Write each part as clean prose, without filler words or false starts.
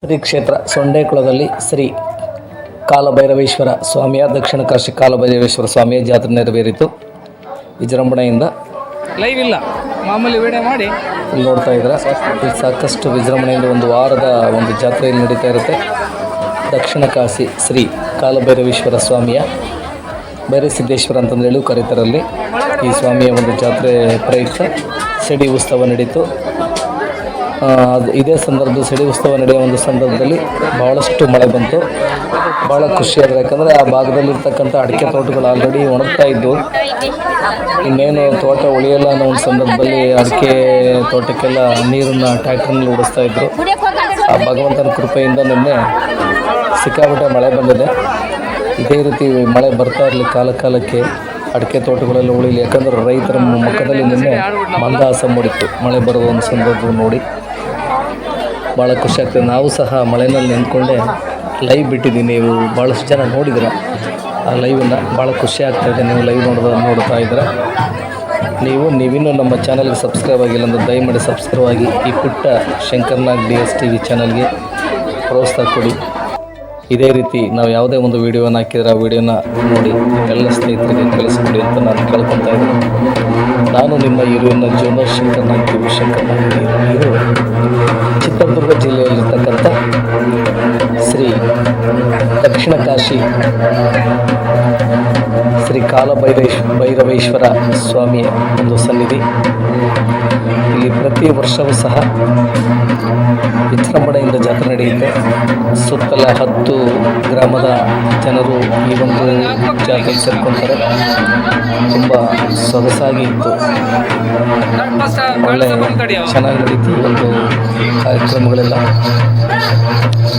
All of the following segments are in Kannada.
ಶ್ರೀ ಕ್ಷೇತ್ರ ಸೊಂಡೇಕುಳದಲ್ಲಿ ಶ್ರೀ ಕಾಲಭೈರವೇಶ್ವರ ಸ್ವಾಮಿಯ ದಕ್ಷಿಣ ಕಾಶಿ ಕಾಲಭೈರವೇಶ್ವರ ಸ್ವಾಮಿಯ ಜಾತ್ರೆ ನೆರವೇರಿತು. ವಿಜೃಂಭಣೆಯಿಂದ ಲೈವ್ ಇಲ್ಲ, ಮಾಮೂಲಿ ವಿಡಿಯೋ ಮಾಡಿ ನೋಡ್ತಾ ಇದ್ದಾರೆ. ಸಾಕಷ್ಟು ವಿಜೃಂಭಣೆಯಿಂದ ಒಂದು ವಾರದ ಒಂದು ಜಾತ್ರೆಯಲ್ಲಿ ನಡೀತಾ ಇರುತ್ತೆ. ದಕ್ಷಿಣ ಕಾಶಿ ಶ್ರೀ ಕಾಲಭೈರವೇಶ್ವರ ಸ್ವಾಮಿಯ ಭೈರಸಿದ್ದೇಶ್ವರ ಅಂತಂದೇಳಿ ಕರೀತಾರಲ್ಲಿ ಈ ಸ್ವಾಮಿಯ ಒಂದು ಜಾತ್ರೆ ಪ್ರಯುಕ್ತ ಸಿಡಿ ಉತ್ಸವ ನಡೀತು. ಇದೇ ಸಂದರ್ಭದಲ್ಲಿ ಸಿಡಿ ಉತ್ಸವ ನಡೆಯುವ ಒಂದು ಸಂದರ್ಭದಲ್ಲಿ ಭಾಳಷ್ಟು ಮಳೆ ಬಂತು. ಭಾಳ ಖುಷಿಯಾಗಿದೆ. ಯಾಕಂದರೆ ಆ ಭಾಗದಲ್ಲಿರ್ತಕ್ಕಂಥ ಅಡಿಕೆ ತೋಟಗಳು ಆಲ್ರೆಡಿ ಒಣಗ್ತಾ ಇದ್ದು, ಇನ್ನೇನು ತೋಟ ಉಳಿಯಲ್ಲ ಅನ್ನೋ ಒಂದು ಸಂದರ್ಭದಲ್ಲಿ ಅಡಿಕೆ ತೋಟಕ್ಕೆಲ್ಲ ನೀರನ್ನು ಟ್ಯಾಕ್ಟ್ರಿನಲ್ಲಿ ಓಡಿಸ್ತಾ ಇದ್ದರು. ಆ ಭಗವಂತನ ಕೃಪೆಯಿಂದ ನಿನ್ನೆ ಸಿಕ್ಕಾಪಟ್ಟೆ ಮಳೆ ಬಂದಿದೆ. ಇದೇ ರೀತಿ ಮಳೆ ಬರ್ತಾ ಇರಲಿ, ಕಾಲಕ್ಕೆ ಅಡಿಕೆ ತೋಟಗಳೆಲ್ಲ ಉಳಿಲಿ. ಯಾಕಂದರೆ ರೈತರ ಮುಖದಲ್ಲಿ ನಿನ್ನೆ ಮಂದಹಾಸ ಮೂಡಿತ್ತು ಮಳೆ ಬರುವ ಒಂದು ಸಂದರ್ಭ ನೋಡಿ. ಭಾಳ ಖುಷಿ ಆಗ್ತದೆ. ನಾವು ಸಹ ಮಳೆಯಲ್ಲಿ ನಿಂತ್ಕೊಂಡೆ ಲೈವ್ ಬಿಟ್ಟಿದ್ದೀನಿ. ನೀವು ಭಾಳಷ್ಟು ಜನ ನೋಡಿದಿರ ಆ ಲೈವನ್ನು. ಭಾಳ ಖುಷಿ ಆಗ್ತಾಯಿದೆ ನೀವು ಲೈವ್ ನೋಡ್ತಾ ಇದ್ದೀರ. ನೀವಿನ್ನೂ ನಮ್ಮ ಚಾನಲ್ಗೆ ಸಬ್ಸ್ಕ್ರೈಬ್ ಆಗಿಲ್ಲ ಅಂದರೆ ದಯಮಾಡಿ ಸಬ್ಸ್ಕ್ರೈಬ್ ಆಗಿ ಈ ಪುಟ್ಟ ಶಂಕರ್ನಾಗ್ DS TV ಚಾನಲ್ಗೆ ಪ್ರೋತ್ಸಾಹ ಕೊಡಿ. ಇದೇ ರೀತಿ ನಾವು ಯಾವುದೇ ಒಂದು ವೀಡಿಯೋನ ಹಾಕಿದರೆ ಆ ವಿಡಿಯೋನ ನೋಡಿ ಎಲ್ಲ ಸ್ನೇಹಿತರಿಗೆ ಕಳಿಸ್ಕೊಡಿ ಅಂತ ನಾನು ಕೇಳ್ಕೊತಾ ಇದ್ದೀನಿ. ನಾನು ನಿಮ್ಮ ಹೀರೋಯಿನ ಜೂನಿಯರ್ ಶಂಕರ್ನಾಗ್ TV ಇದು ಚಿತ್ರದುರ್ಗ ಜಿಲ್ಲೆಯಲ್ಲಿರ್ತಕ್ಕಂಥ ಶ್ರೀ ದಕ್ಷಿಣ ಕಾಶಿ ಶ್ರೀ ಕಾಲಭೈರವೇಶ್ವರ ಸ್ವಾಮಿಯ ಒಂದು ಸನ್ನಿಧಿ. ಇಲ್ಲಿ ಪ್ರತಿ ವರ್ಷವೂ ಸಹ ವಿಜೃಂಭಣೆಯಿಂದ ಜಾತ್ರೆ ನಡೆಯುತ್ತೆ. ಸುತ್ತಲ 10 ಗ್ರಾಮದ ಜನರು ಈ ಒಂದು ಜಾತ್ರೆಗೆ ಸೇರ್ಕೊತಾರೆ. ತುಂಬ ಸೊಗಸಾಗಿ ಇತ್ತು, ಒಳ್ಳೆ ಚೆನ್ನಾಗಿ ನಡೀತು ಈ ಒಂದು ಕಾರ್ಯಕ್ರಮಗಳೆಲ್ಲ.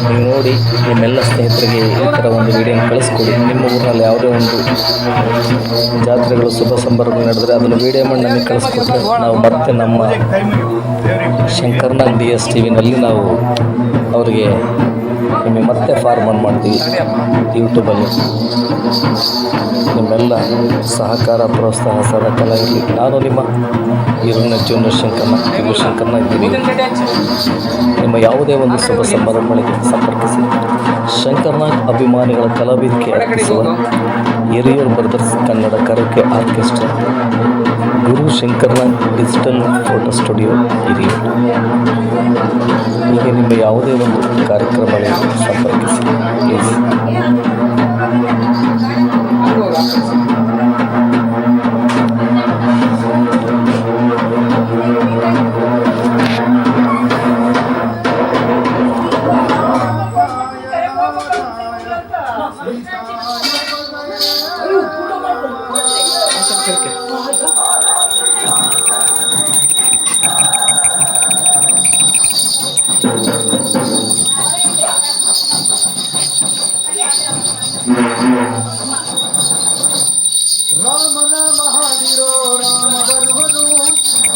ನೀವು ನೋಡಿ ನಿಮ್ಮೆಲ್ಲ ಸ್ನೇಹಿತರಿಗೆ ಈ ಥರ ಒಂದು ವಿಡಿಯೋನ ಕಳಿಸ್ಕೊಡಿ. ನಿಮ್ಮ ಊರಿನಲ್ಲಿ ಯಾವುದೇ ಒಂದು ಜಾತ್ರೆಗಳು ಶುಭ ಸಂದರ್ಭಗಳು ನಡೆದರೆ ಅದನ್ನು ವಿಡಿಯೋ ಮಾಡಿ ನಮಗೆ ಕಳಿಸ್ಕೊಟ್ರೆ ನಾವು ಮತ್ತೆ ನಮ್ಮ ಶಂಕರ್ನಾಗ್ DS TVನಲ್ಲಿ ನಾವು ಅವರಿಗೆ ನಿಮಗೆ ಮತ್ತೆ ಫಾರ್ವರ್ಡ್ ಮಾಡ್ತೀವಿ ಯೂಟ್ಯೂಬಲ್ಲಿ. ನಿಮ್ಮೆಲ್ಲ ಸಹಕಾರ ಪ್ರೋತ್ಸಾಹ ಸದಾಕಾಲ ಇರಲಿ. ನಾನು ನಿಮ್ಮ ಹೀರೋಯಿನ ಜೂನಿಯರ್ ಶಂಕರ್ನಾಗ್ TV. ನಿಮ್ಮ ಯಾವುದೇ ಒಂದು ಶುಭ ಸಂದರ್ಭಗಳಿಗೆ ಸಂಪರ್ಕಿಸಿ. ಶಂಕರ್ನಾಗ್ ಅಭಿಮಾನಿಗಳ ಕಲಾವಿದಕ್ಕೆ ಅರ್ಪಿಸುವ Hiriyur brothers Kannada karaoke orchestra, Guru Shankarnag digital photo studio Hiriyur. ಹೀಗೆ ನಿಮ್ಮ ಯಾವುದೇ ಒಂದು ಕಾರ್ಯಕ್ರಮಗಳಿಗೆ ಸಂಪರ್ಕಿಸಿ ಪ್ಲೀಸ್. ರಾಮನ ಮಹಾವೀರೋ ರಾಮ ಬರುವನು,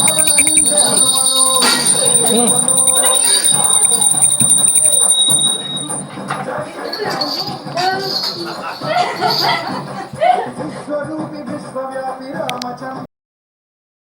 ಅವನ ಹಿಂದೆ ಹನುಮನು.